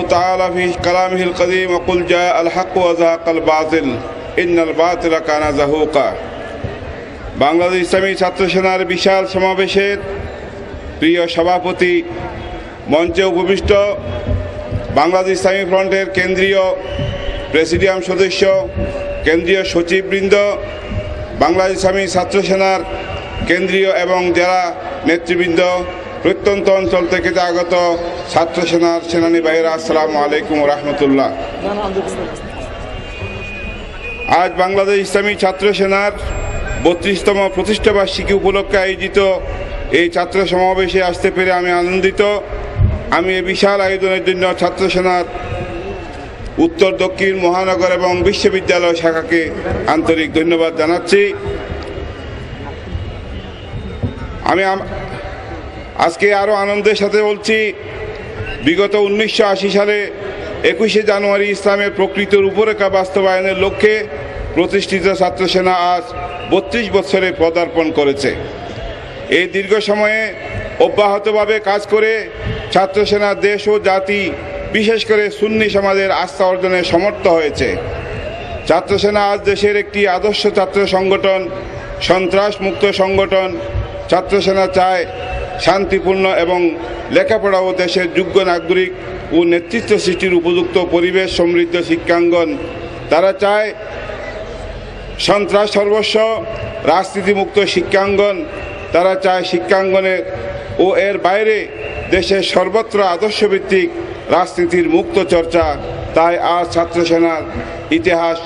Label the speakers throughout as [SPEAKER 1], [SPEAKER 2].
[SPEAKER 1] تعالى في كلامه القديم وقل جاء الحق وزهق الباطل إن الباطل كان زهوقا। বাংলাদেশ ইসলামী ছাত্র সেনার বিশাল সমাবেশের প্রিয় সভাপতি, মঞ্চে উপবিষ্ট বাংলাদেশ ইসলামী ফ্রন্টের কেন্দ্রীয় প্রেসিডিয়াম সদস্য, কেন্দ্রীয় সচিববৃন্দ, বাংলাদেশ ইসলামী ছাত্র সেনার কেন্দ্রীয় এবং জেলা নেতৃবৃন্দ, প্রত্যন্ত অঞ্চল থেকে আগত ছাত্র সেনার সেনানী ভাইয়েরা, আসসালামু আলাইকুম রহমতুল্লাহ। আজ বাংলাদেশ ইসলামী ছাত্র সেনার 32তম প্রতিষ্ঠাবার্ষিকী উপলক্ষে আয়োজিত এই ছাত্র সমাবেশে আসতে পেরে আমি আনন্দিত। আমি এই বিশাল আয়োজনের জন্য ছাত্র সেনার উত্তর দক্ষিণ মহানগর এবং বিশ্ববিদ্যালয় শাখাকে আন্তরিক ধন্যবাদ জানাচ্ছি। আমি আজকে আরও আনন্দের সাথে বলছি, বিগত 1980 সালে 21শে জানুয়ারি ইসলামের প্রকৃত রূপরেখা বাস্তবায়নের লক্ষ্যে প্রতিষ্ঠিত ছাত্র সেনা আজ 32 বছরে পদার্পণ করেছে। এই দীর্ঘ সময়ে অব্যাহতভাবে কাজ করে ছাত্র সেনা দেশ ও জাতি, বিশেষ করে সুন্নি সমাজের আস্থা অর্জনে সমর্থ হয়েছে। ছাত্র সেনা আজ দেশের একটি আদর্শ ছাত্র সংগঠন, সন্ত্রাসমুক্ত সংগঠন। ছাত্র সেনা চায় শান্তিপূর্ণ এবং লেখাপড়া ও দেশের যোগ্য নাগরিক ও নেতৃত্ব সৃষ্টির উপযুক্ত পরিবেশ সমৃদ্ধ শিক্ষাঙ্গন। তারা চায় সন্ত্রাস সর্বস্ব, রাজনীতিমুক্ত শিক্ষাঙ্গন। তারা চায় শিক্ষাঙ্গনের ও এর বাইরে দেশের সর্বত্র আদর্শভিত্তিক রাজনীতির মুক্ত চর্চা। তাই আজ ছাত্র সেনার ইতিহাস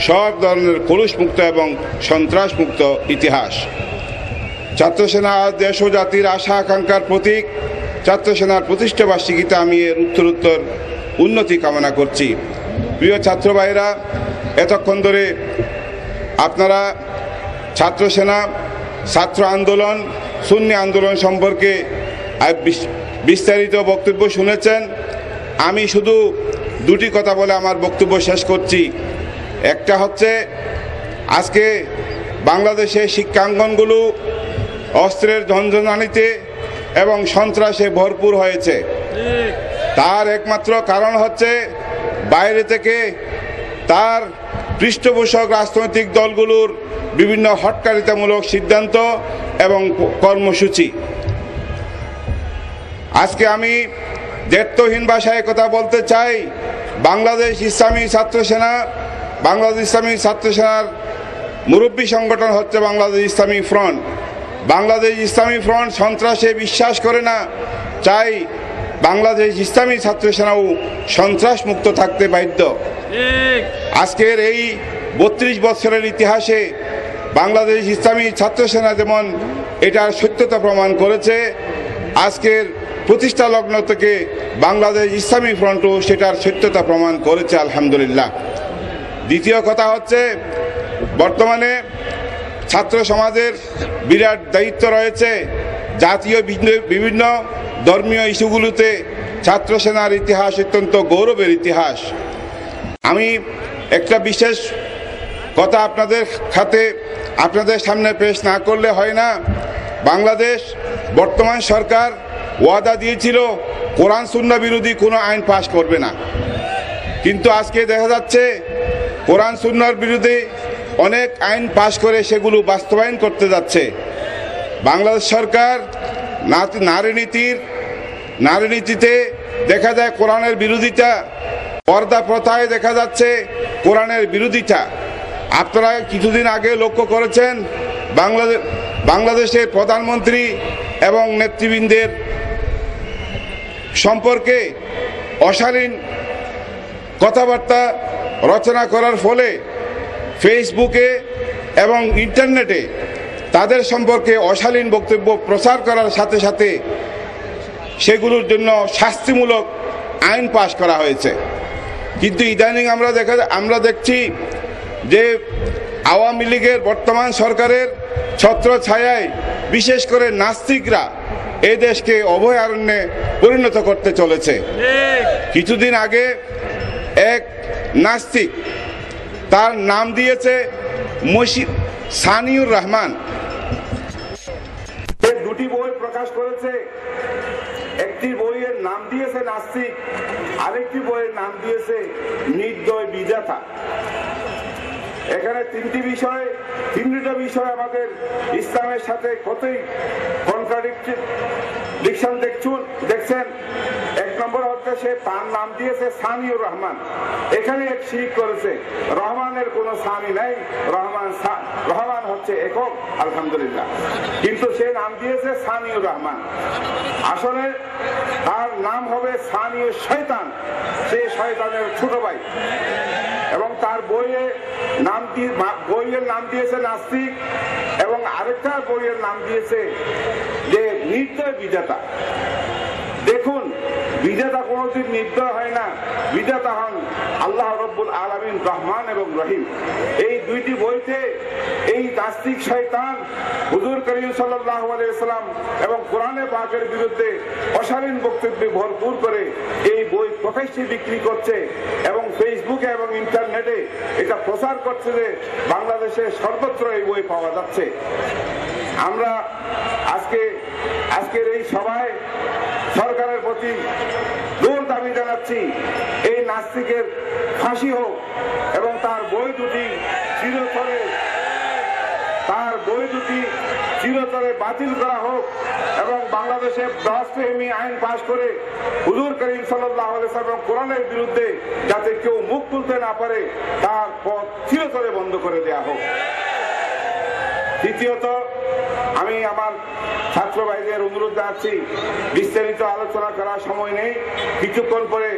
[SPEAKER 1] সব ধরনের কলুষমুক্ত এবং সন্ত্রাসমুক্ত ইতিহাস। ছাত্র সেনা আজ দেশ ও জাতির আশা আকাঙ্ক্ষার প্রতীক। ছাত্র সেনার প্রতিষ্ঠাবার্ষিকীতে আমি এর উত্তরোত্তর উন্নতি কামনা করছি। প্রিয় ছাত্র ভাইরা, এতক্ষণ ধরে আপনারা ছাত্র সেনা, ছাত্র আন্দোলন, সুন্নি আন্দোলন সম্পর্কে বিস্তারিত বক্তব্য শুনেছেন। আমি শুধু দুটি কথা বলে আমার বক্তব্য শেষ করছি। একটা হচ্ছে, আজকে বাংলাদেশের শিক্ষাঙ্গনগুলো অস্ত্রের ঝনঝনানিতে এবং সন্ত্রাসে ভরপুর হয়েছে। তার একমাত্র কারণ হচ্ছে বাইরে থেকে তার পৃষ্ঠপোষক রাজনৈতিক দলগুলোর বিভিন্ন হটকারিতামূলক সিদ্ধান্ত এবং কর্মসূচি। আজকে আমি দ্ব্যর্থহীন ভাষায় কথা বলতে চাই, বাংলাদেশ ইসলামী ছাত্র সেনা, বাংলাদেশ ইসলামী ছাত্র সেনার মুরব্বী সংগঠন হচ্ছে বাংলাদেশ ইসলামী ফ্রন্ট। বাংলাদেশ ইসলামী ফ্রন্ট সন্ত্রাসে বিশ্বাস করে না, চাই বাংলাদেশ ইসলামী ছাত্র সেনাও সন্ত্রাস মুক্ত থাকতে বাধ্য। আজকের এই 32 বছরের ইতিহাসে বাংলাদেশ ইসলামী ছাত্র সেনা যেমন এটার সত্যতা প্রমাণ করেছে, আজকের প্রতিষ্ঠা লগ্ন থেকে বাংলাদেশ ইসলামী ফ্রন্টও সেটার সত্যতা প্রমাণ করেছে, আলহামদুলিল্লাহ। দ্বিতীয় কথা হচ্ছে, বর্তমানে ছাত্র সমাজের বিরাট দায়িত্ব রয়েছে। জাতীয় বিভিন্ন ধর্মীয় ইস্যুগুলোতে ছাত্র সেনার ইতিহাস অত্যন্ত গৌরবের ইতিহাস। আমি একটা বিশেষ কথা আপনাদের সামনে পেশ না করলে হয় না। বাংলাদেশ বর্তমান সরকার ওয়াদা দিয়েছিল কোরআন সুন্নাহ বিরোধী কোনো আইন পাশ করবে না, কিন্তু আজকে দেখা যাচ্ছে কোরআন সুন্নাহর বিরুদ্ধে অনেক আইন পাশ করে সেগুলো বাস্তবায়ন করতে যাচ্ছে। বাংলাদেশ সরকার নারী নীতিতে দেখা যায় কোরআনের বিরোধিতা, পর্দা প্রথায় দেখা যাচ্ছে কোরআনের বিরোধিতা। আপনারা কিছুদিন আগে লক্ষ্য করেছেন বাংলাদেশের প্রধানমন্ত্রী এবং নেতৃবৃন্দের সম্পর্কে অশালীন কথাবার্তা রচনা করার ফলে ফেসবুকে এবং ইন্টারনেটে তাদের সম্পর্কে অশালীন বক্তব্য প্রচার করার সাথে সাথে সেগুলোর জন্য শাস্তিমূলক আইন পাশ করা হয়েছে। কিন্তু ইদানিং আমরা দেখছি যে আওয়ামী লীগের বর্তমান সরকারের ছত্র ছায়ায় বিশেষ করে নাস্তিকরা এই দেশকে অভয়ারণ্যে পরিণত করতে চলেছে। কিছুদিন আগে এক নাস্তিক, তার নাম দিয়েছে সানিউর রহমান, দুটি বই প্রকাশ করেছে। একটি বইয়ের নাম দিয়েছে নাস্তিক, আরেকটি বইয়ের নাম দিয়েছে নির্দয় বিধাতা। এখানে তিনটা বিষয় আমাদের ইসলামের সাথে কতই কন্ট্রাডিকশন দেখছেন। এক নম্বর হচ্ছে সে তার নাম দিয়েছে সামিউর রহমান। এখানে এক শিরক করেছে, রহমানের কোনো সামি নাই, রহমান হচ্ছে একক, আলহামদুলিল্লাহ, কিন্তু সে নাম দিয়েছে সামিউর রহমান। আসলে তার নাম হবে সামিউর শয়তান, সে শয়তানের ছোট ভাই। এবং তার বইয়ের নাম দিয়েছে নাস্তিক, এবং আরেকটা বইয়ের নাম দিয়েছে যে নির্দয় বিধাতা। দেখুন, বিধাতা কোনদিন নির্দয় হয় না, বিধাতা হন আল্লাহ রব্বুল আলামিন, রহমান এবং রহিম। এই দুইটি বইতে এই নাস্তিক শয়তান হুজুর করিম সাল্লাল্লাহু আলাইহি ওয়াসাল্লাম এবং কোরআনে পাকের বিরুদ্ধে অশালীন বক্তব্যে ভরপুর করে এই বই প্রকাশ্যে বিক্রি করছে এবং ফেসবুকে এবং ইন্টারনেটে এটা প্রচার করছে যে বাংলাদেশে সর্বত্র এই বই পাওয়া যাচ্ছে। আমরা আজকের এই সভায় সরকারের প্রতি জোর দাবি জানাচ্ছি, এই নাস্তিকের ফাঁসি হোক এবং তার বই দুটি চিরতরে বাতিল করা হোক এবং বাংলাদেশে রাষ্ট্রপ্রেমী আইন পাশ করে হুজুর করিম সাল্লাল্লাহু আলাইহি ওয়াসাল্লাম এবং কোরআনের বিরুদ্ধে যাতে কেউ মুখ তুলতে না পারে তার পথ চিরতরে বন্ধ করে দেয়া হোক। দ্বিতীয়ত, আমি আমার ছাত্র ভাইদের অনুরোধ জানাচ্ছি, বিস্তারিত আলোচনা করার সময় নেই, কিছুক্ষণ পরে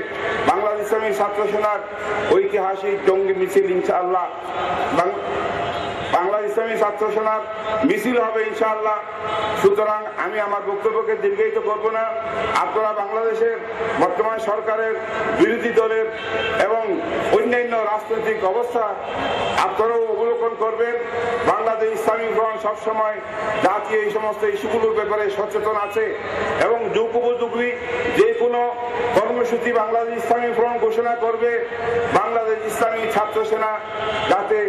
[SPEAKER 1] বাংলাদেশ ইসলামী ছাত্র সেনার ঐতিহাসিক জঙ্গি মিছিল ইনশাআল্লাহ, বাংলাদেশ ইসলামী ছাত্র সেনার মিছিল হবে ইনশাআল্লাহ। সুতরাং আমি আমার বক্তব্যকে দীর্ঘায়িত করব না। আপনারা বাংলাদেশের বর্তমান সরকারের, বিরোধী দলের এবং অন্যান্য রাজনৈতিক অবস্থা আপনারাও অবলোকন করবেন। বাংলাদেশ ইসলামী ফ্রন্ট সবসময় জাতীয় এই সমস্ত ইস্যুগুলোর ব্যাপারে সচেতন আছে এবং যুগোপযোগী যে কোনো কর্মসূচি বাংলাদেশ ইসলামী ফ্রন্ট ঘোষণা করবে, বাংলাদেশ ইসলামী ছাত্র সেনা যাতে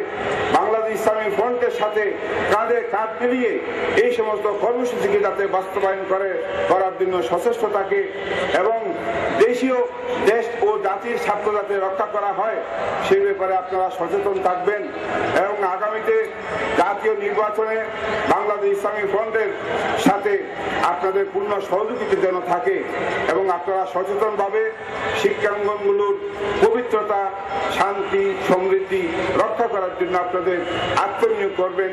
[SPEAKER 1] বাংলাদেশ ইসলামী ফ্রন্টের সাথে কাঁধে কাঁধ মিলিয়ে এই সমস্ত কর্মসূচিকে যাতে বাস্তবায়ন করার জন্য সচেষ্ট থাকে এবং দেশ ও জাতির স্বার্থ যাতে রক্ষা করা হয় সেই ব্যাপারে আপনারা সচেতন থাকবেন এবং আগামীতে জাতীয় নির্বাচনে বাংলাদেশ ইসলামী ফ্রন্টের সাথে আপনাদের পূর্ণ সহযোগিতা যেন থাকে এবং আপনারা সচেতনভাবে শিক্ষাঙ্গনগুলোর পবিত্রতা, শান্তি, সমৃদ্ধি রক্ষা করার জন্য আপনাদের আত্মনিয়োগ করবেন।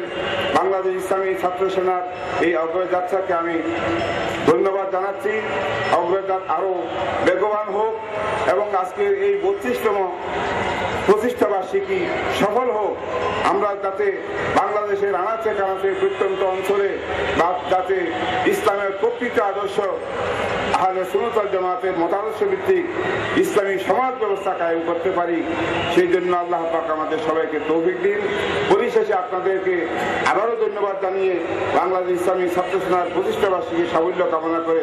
[SPEAKER 1] বাংলাদেশ ইসলামী ছাত্র সেনার এই অগ্রযাত্রাকে আমি ধন্যবাদ জানাচ্ছি। অগ্রযাত্রা আরো বেগবান হোক এবং আজকের এই 32তম প্রতিষ্ঠা বার্ষিকী সফল হোক। আমরা যাতে বাংলাদেশের আনাচে কানাচে প্রত্যন্ত অঞ্চলে যাতে ইসলামের প্রকৃত আদর্শ আহলে সুন্নাত ওয়াল জামাতের মতাদর্শ ভিত্তিক ইসলামী সমাজ ব্যবস্থা কায়েম করতে পারি, সেই জন্য আল্লাহ পাক আমাদের সবাইকে তৌফিক দিন। পরিশেষে আপনাদেরকে আবারও ধন্যবাদ জানিয়ে বাংলাদেশ ইসলামী ছাত্র সেনার প্রতিষ্ঠা বার্ষিকী সাফল্য কামনা করে